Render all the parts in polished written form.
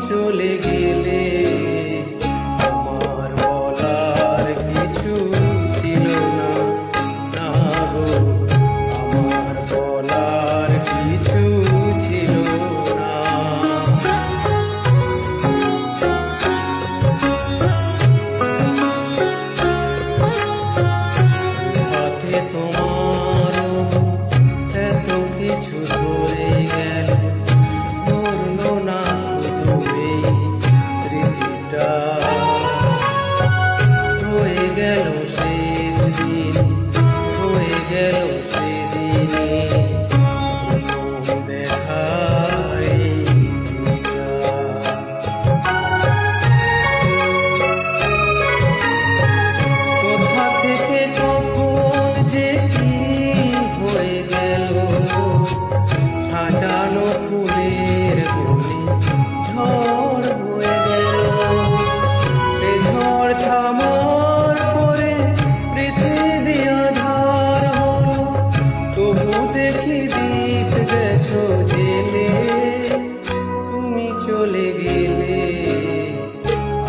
চলে গেলে আমার বলার কিছু ছিল না, না গো, আমার বলার কিছু ছিল না। হাতে তোমার এত কিছু ধরে গেল, ধরলো না শুধু এই স্মৃতিটা। হয়ে গেল শেষ দিন, হয়ে গেল সেদিনে প্রথম দেখা এই দিনটা। কোথা থেকে কখন যে কি হয়ে গেল, সাজানো ফুলের গলি ঝড় হয়ে গেল। সে ঝড় থামার পরে পৃথিবী আঁধার হলো, তবু দেখি দ্বীপ গেছো জেলে। তুমি চলে গেলে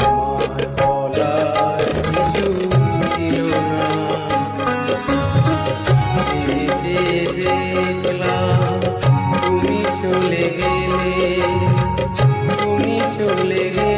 আমার বলার কিছু ছিল না। এই যে দেখলাম তুমি চলে গেলে, তুমি চলে গেলে।